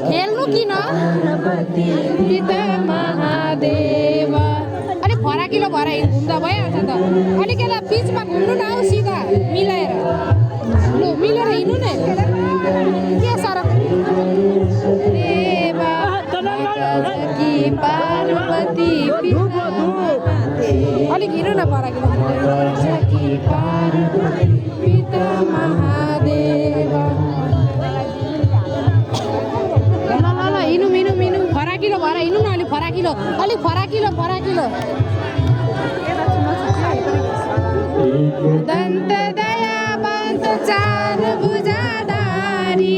खेल्नु किन पिता महादेव अलिक फराकिलो भएर घुम्दा भइहाल्छ त अलिक यसलाई बिचमा घुम्नु न हौ सिधा मिलाएर लु मिलेर हिँड्नु नै के साह्रो पार्वती अलिक हिँड्नु न फराकिलो पिता महादेव मिनु फराकिलो भएर हिँड्नु न अलिक फराकिलो दन्त दया बन्त चार भुजाधारी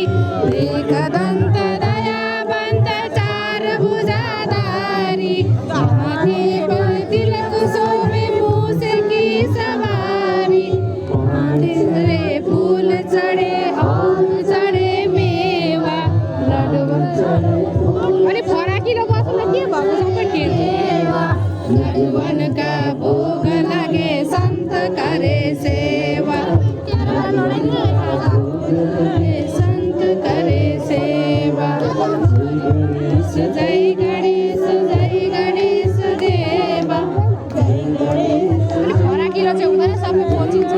एक दन्त दया बन्त चार भुजाधारी माथि तिलक सोमे मुसकी सवारी तिसरे फूल चढे चढे मेवा लडुवा अरे फराकिलो बस्नु के भएको सबै लडुवनका भोग लागे सन्त करे सेवा सन्त करे सेवा सजाई गणेश देवा फराकिलो चाहिँ हुँदैन सबै पचिन्छ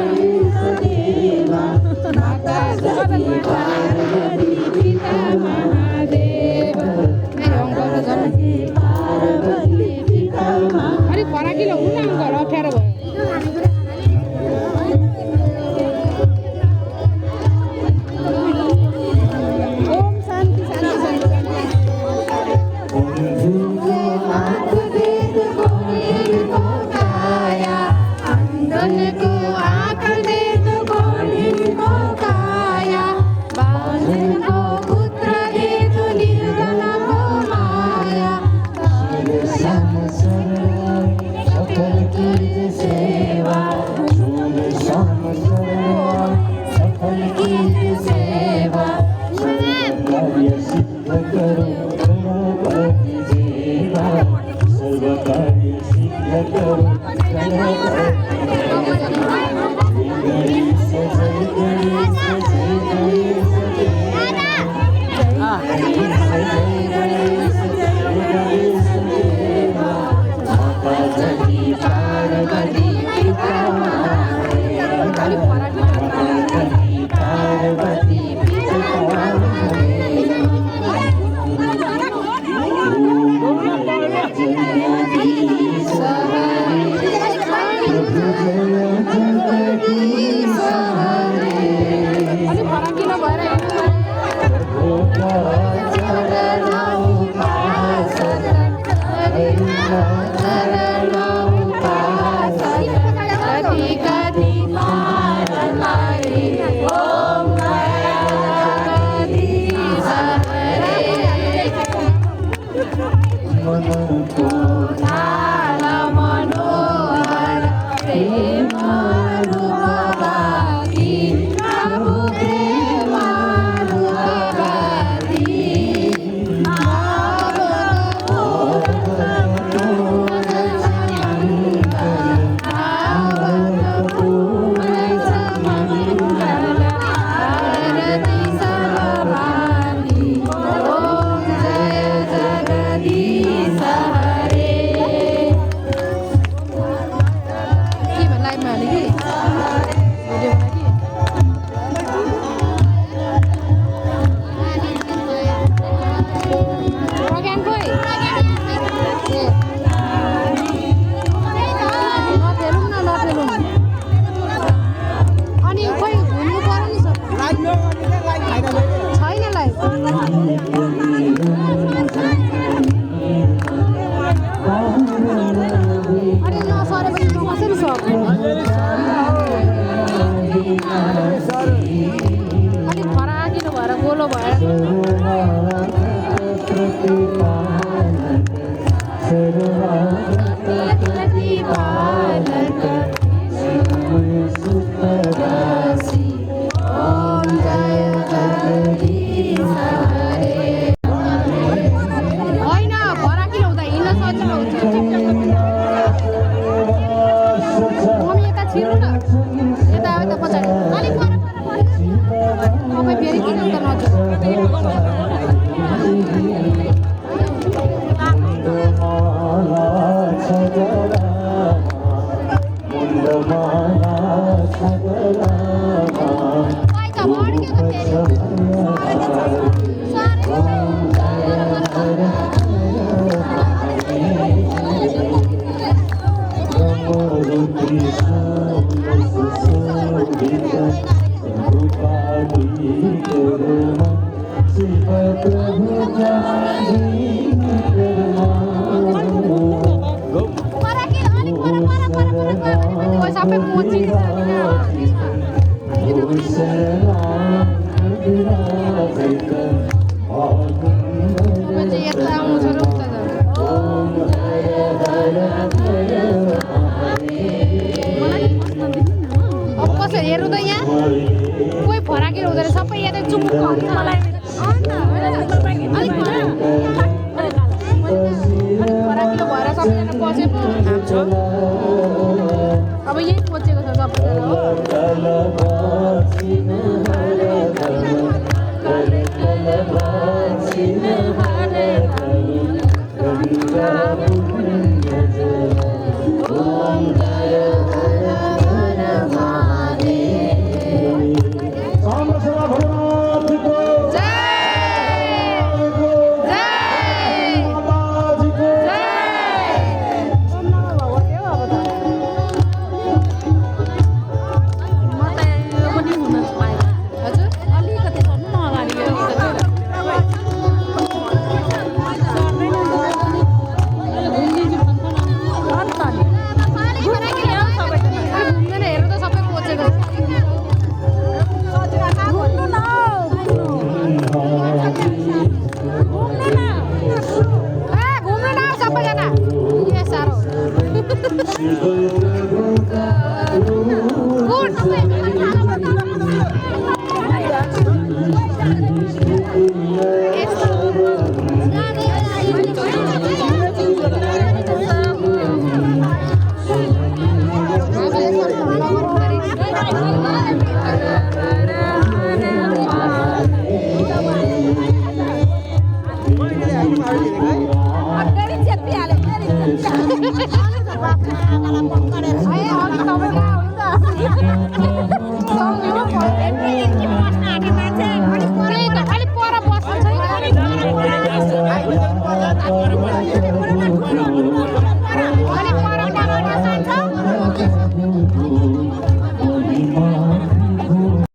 पिता महादेव अलिक फराकिलो हुनु न घर अप्ठ्यारो भयो ओम शान्ति शान्ति Gue sampai muji Apa sih ya rutenya? Kue फराकिलो हुँदो रहेछ सबै यहाँ चुम्प मलाई अलिक फराकिलो भएर सबैजना बसे पो खान्छ अब यही सोचेको छ सबैजना हो